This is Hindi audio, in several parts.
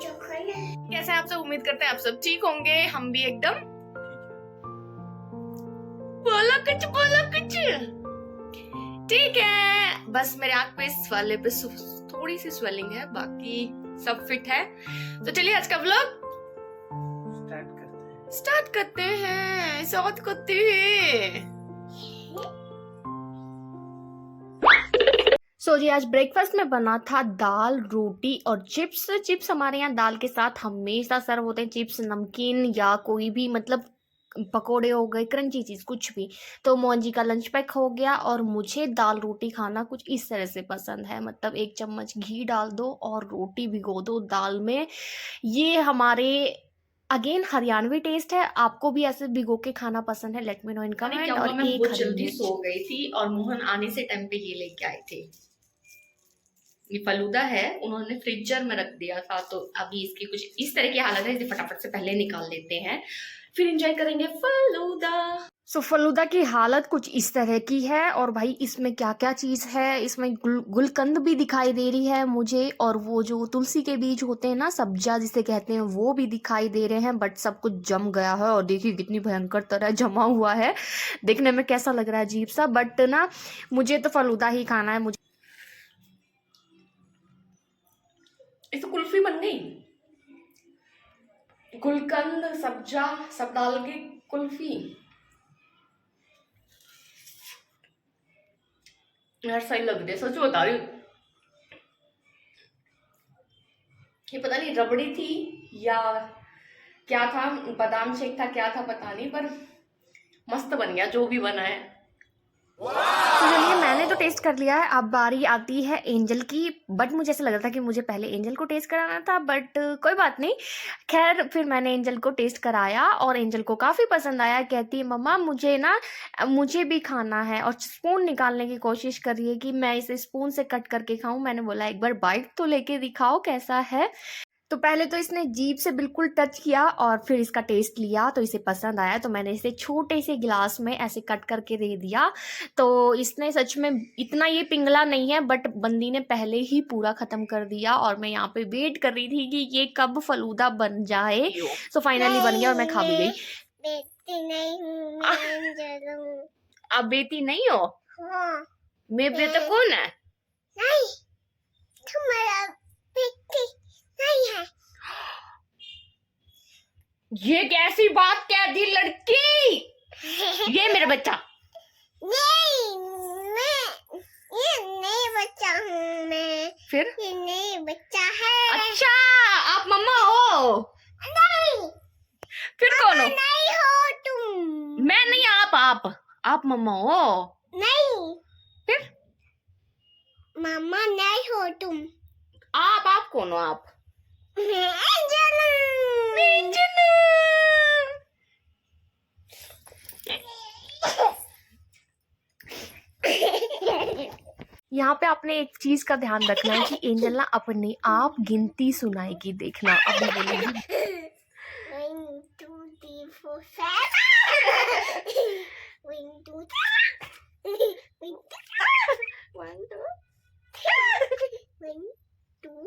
कैसे आप सब? उम्मीद करते हैं आप सब ठीक होंगे। हम भी एकदम। बोलो कुछ ठीक है। बस मेरे आंख पे इस वाले पे थोड़ी सी स्वेलिंग है, बाकी सब फिट है। तो चलिए आज का व्लॉग स्टार्ट करते हैं। स्वागत करते हैं। जी आज ब्रेकफास्ट में बना था दाल, रोटी और चिप्स। चिप्स हमारे यहाँ दाल के साथ हमेशा सर्व होते हैं। चिप्स, नमकीन या कोई भी मतलब पकोड़े हो गए, क्रंची चीज कुछ भी। तो मोहन जी का लंच पैक हो गया। और मुझे दाल रोटी खाना कुछ इस तरह से पसंद है, मतलब 1 चम्मच घी डाल दो और रोटी भिगो दो दाल में। ये हमारे अगेन हरियाणवी टेस्ट है। आपको भी ऐसे भिगो के खाना पसंद है? Let me know in comment. और मैं बहुत जल्दी सो गई थी और मोहन आने से टाइम पे ये लेके आए थे। ये फलूदा है, उन्होंने फ्रीजर में रख दिया था, तो अभी इसकी कुछ इस तरह की हालत है। इसे फटाफट से पहले निकाल लेते हैं, फिर एंजॉय करेंगे फलूदा। फलूदा की हालत कुछ इस तरह की है। और भाई इसमें क्या क्या चीज है, इसमें गुलकंद भी दिखाई दे रही है मुझे, और वो जो तुलसी के बीज होते हैं ना, सब्जा जिसे कहते हैं, वो भी दिखाई दे रहे हैं। बट सब कुछ जम गया है और देखिए कितनी भयंकर तरह जमा हुआ है। देखने में कैसा लग रहा है, अजीब सा। बट ना मुझे तो फलूदा ही खाना है। मुझे इस तो कुल्फी बन गई। गुलकंद, सब्जा सब डाल के कुल्फी। यार सही लग रही है, सच बता रही हूँ। ये पता नहीं रबड़ी थी या क्या था, बादाम शेक था, क्या था पता नहीं, पर मस्त बन गया जो भी बना है। तो चलिए मैंने तो टेस्ट कर लिया है, अब बारी आती है एंजल की। बट मुझे ऐसा लग रहा था कि मुझे पहले एंजल को टेस्ट कराना था, बट कोई बात नहीं। खैर फिर मैंने एंजल को टेस्ट कराया और एंजल को काफ़ी पसंद आया। कहती है मम्मा मुझे भी खाना है, और स्पून निकालने की कोशिश कर रही है कि मैं इसे स्पून से कट करके खाऊं। मैंने बोला एक बार बाइट तो लेके दिखाओ कैसा है। तो पहले तो इसने जीभ से बिल्कुल टच किया और फिर इसका टेस्ट लिया, तो इसे पसंद आया। तो मैंने इसे छोटे से गिलास में ऐसे कट करके दे दिया। तो इसने सच में इतना ये पिंगला नहीं है, बट बंदी ने पहले ही पूरा खत्म कर दिया। और मैं यहाँ पे वेट कर रही थी कि ये कब फलूदा बन जाए। तो फाइनली बन गया और मैं खा भी गई। बेटी नहीं हूँ, मैं आप बेटी नहीं हो? हाँ। मैं बेटा कौन है? नहीं, तुम्हारा बेटी नहीं है। ये कैसी बात कह दी लड़की? ये मेरा बच्चा नहीं, ये नहीं बच्चा हूँ मैं। फिर ये नहीं बच्चा है। अच्छा आप मम्मा हो? नहीं। फिर कौन हो? नहीं हो तुम। मैं नहीं, आप मम्मा हो? नहीं। फिर मम्मा नहीं हो तुम। आप कौन हो? आप यहाँ पे आपने एक चीज का ध्यान रखना है कि एंजल ना अपने आप गिनती सुनाएगी। देखना अभी बोलेगी 1 2 3 4 5 1 2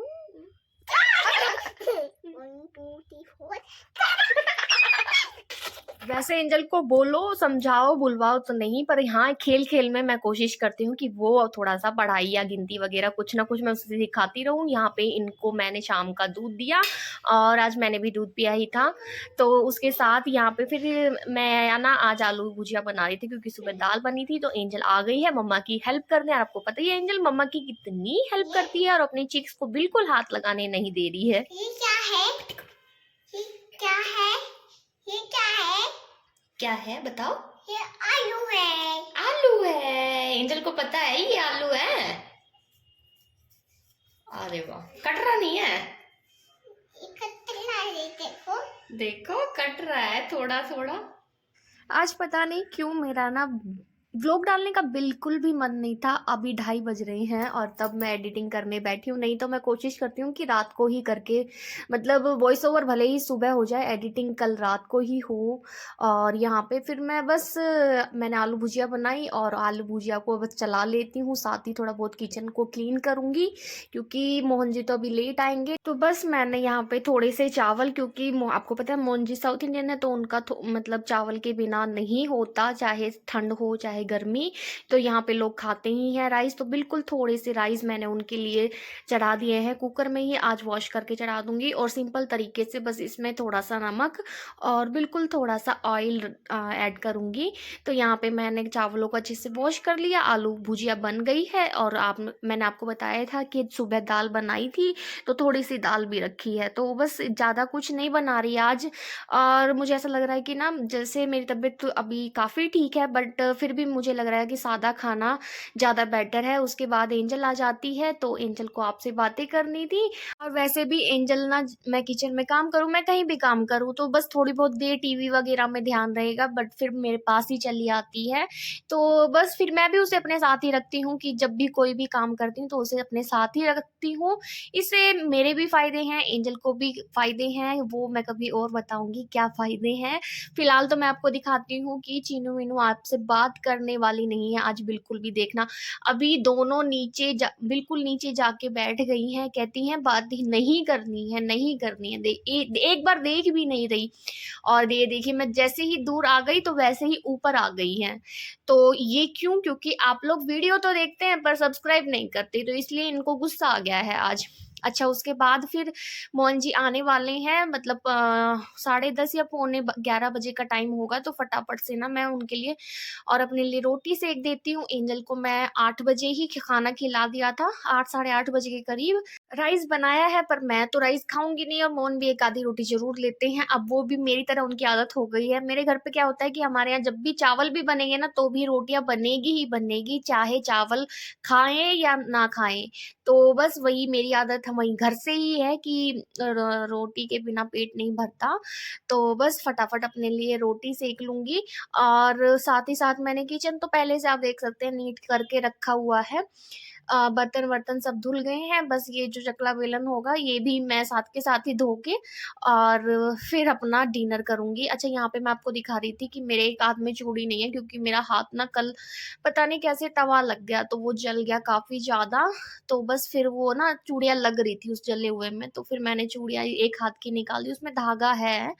वैसे एंजल को बोलो, समझाओ, बुलवाओ तो नहीं, पर यहाँ खेल खेल में मैं कोशिश करती हूँ कि वो थोड़ा सा पढ़ाई या गिनती वगैरह कुछ ना कुछ मैं उसे सिखाती रहूँ। यहाँ पे इनको मैंने शाम का दूध दिया और आज मैंने भी दूध पिया ही था। तो उसके साथ यहाँ पे फिर मैं ना आज आलू भुजिया बना रही थी, क्योंकि सुबह दाल बनी थी। तो एंजल आ गई है मम्मा की हेल्प करने। और आपको पता ही है एंजल मम्मा की कितनी हेल्प करती है और अपनी चिक्स को बिल्कुल हाथ लगाने नहीं दे रही है। ये क्या है? क्या है बताओ? ये आलू है। आलू है, एंजल को पता है ये आलू है। अरे वाह, कट रहा नहीं है? देखो देखो कट रहा है थोड़ा थोड़ा। आज पता नहीं क्यों मेरा ना व्लॉग डालने का बिल्कुल भी मन नहीं था। अभी 2:30 बज रहे हैं और तब मैं एडिटिंग करने बैठी हूँ। नहीं तो मैं कोशिश करती हूँ कि रात को ही करके, मतलब वॉइस ओवर भले ही सुबह हो जाए, एडिटिंग कल रात को ही हो। और यहाँ पे फिर मैं बस मैंने आलू भुजिया बनाई और आलू भुजिया को बस चला लेती हूँ, साथ ही थोड़ा बहुत किचन को क्लीन करूँगी क्योंकि मोहन जी तो अभी लेट आएंगे। तो बस मैंने यहाँ पे थोड़े से चावल, क्योंकि आपको पता है मोहन जी साउथ इंडियन है तो उनका मतलब चावल के बिना नहीं होता, चाहे ठंड हो चाहे गर्मी। तो यहाँ पे लोग खाते ही हैं राइस, तो बिल्कुल थोड़े से राइस मैंने उनके लिए चढ़ा दिए हैं कुकर में ही। आज वॉश करके चढ़ा दूंगी और सिंपल तरीके से बस इसमें थोड़ा सा नमक और बिल्कुल थोड़ा सा ऑयल ऐड करूंगी। तो यहाँ पे मैंने चावलों को अच्छे से वॉश कर लिया, आलू भुजिया बन गई है। और मैंने आपको बताया था कि सुबह दाल बनाई थी तो थोड़ी सी दाल भी रखी है, तो बस ज़्यादा कुछ नहीं बना रही आज। और मुझे ऐसा लग रहा है कि ना, जैसे मेरी तबीयत तो अभी काफ़ी ठीक है बट फिर भी मुझे लग रहा है कि सादा खाना ज़्यादा बेटर है। उसके बाद एंजल आ जाती है तो एंजल को आपसे बातें करनी थी। और वैसे भी एंजल ना, मैं किचन में काम करूँ, मैं कहीं भी काम करूँ तो बस थोड़ी बहुत देर टीवी वगैरह में ध्यान रहेगा, बट फिर मेरे पास ही चली आती है। तो बस फिर मैं भी उसे अपने साथ ही रखती हूँ कि जब भी कोई भी काम करती हूँ तो उसे अपने साथ ही रखती हूँ। इससे मेरे भी फ़ायदे हैं, एंजल को भी फ़ायदे हैं, वो मैं कभी और बताऊँगी क्या फ़ायदे हैं। फ़िलहाल तो मैं आपको दिखाती हूँ कि चीनू मीनू आपसे बात करने वाली नहीं है आज बिल्कुल भी, देखना। अभी दोनों बिल्कुल नीचे जाके बैठ गई हैं, कहती हैं बात ही नहीं करनी है, नहीं करनी है। एक बार देख भी नहीं रही। और ये देखिए, मैं जैसे ही दूर आ गई तो वैसे ही ऊपर आ गई हैं। तो ये क्यों? क्योंकि आप लोग वीडियो तो देखते हैं पर सब्सक्राइब नहीं करते, तो इसलिए इनको गुस्सा आ गया है आज। अच्छा, उसके बाद फिर मोहन जी आने वाले हैं, मतलब 10:30 या पौने 11 बजे का टाइम होगा, तो फटाफट से ना मैं उनके लिए और अपने लिए रोटी सेक देती हूँ। एंजल को मैं 8 बजे ही खाना खिला दिया था, 8 साढ़े 8 बजे के करीब राइस बनाया है, पर मैं तो राइस खाऊंगी नहीं और मोहन भी एक आधी रोटी जरूर लेते हैं। अब वो भी मेरी तरह, उनकी आदत हो गई है। मेरे घर पे क्या होता है कि हमारे यहाँ जब भी चावल भी बनेंगे ना तो भी रोटियां बनेगी ही बनेगी, चाहे चावल खाएं या ना खाएं। तो बस वही मेरी आदत है, वही घर से ही है कि रोटी के बिना पेट नहीं भरता। तो बस फटाफट अपने लिए रोटी सेक लूंगी। और साथ ही साथ मैंने किचन तो पहले से आप देख सकते हैं नीट करके रखा हुआ है। बर्तन वर्तन सब धुल गए हैं, बस ये जो चकला बेलन होगा ये भी मैं साथ के साथ ही धो के और फिर अपना डिनर करूंगी। अच्छा, यहाँ पे मैं आपको दिखा रही थी कि मेरे एक हाथ में चूड़ी नहीं है क्योंकि मेरा हाथ ना कल पता नहीं कैसे तवा लग गया तो वो जल गया काफी ज्यादा। तो बस फिर वो ना चूड़ियां लग रही थी उस जले हुए में, तो फिर मैंने चूड़ियां एक हाथ की निकाल दी, उसमें धागा है।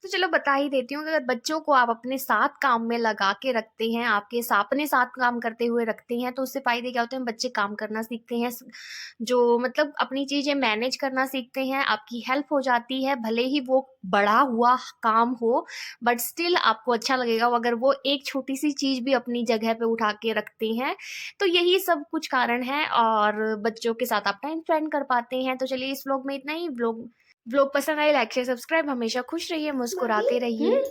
तो चलो बता ही देती हूँ कि अगर बच्चों को आप अपने साथ काम में लगा के रखते हैं, आपके अपने साथ काम करते हुए रखते हैं, तो उससे फायदे क्या होते हैं? बच्चे काम करना सीखते हैं, जो मतलब अपनी चीजें मैनेज करना सीखते हैं, आपकी हेल्प हो जाती है, भले ही वो बड़ा हुआ काम हो बट स्टिल आपको अच्छा लगेगा अगर वो एक छोटी सी चीज भी अपनी जगह पे उठा के रखते हैं। तो यही सब कुछ कारण है और बच्चों के साथ आप टाइम स्पेंड कर पाते हैं। तो चलिए, इस व्लॉग में इतना ही। व्लॉग पसंद आए लाइक शेयर सब्सक्राइब, हमेशा खुश रहिए, मुस्कुराते रहिए।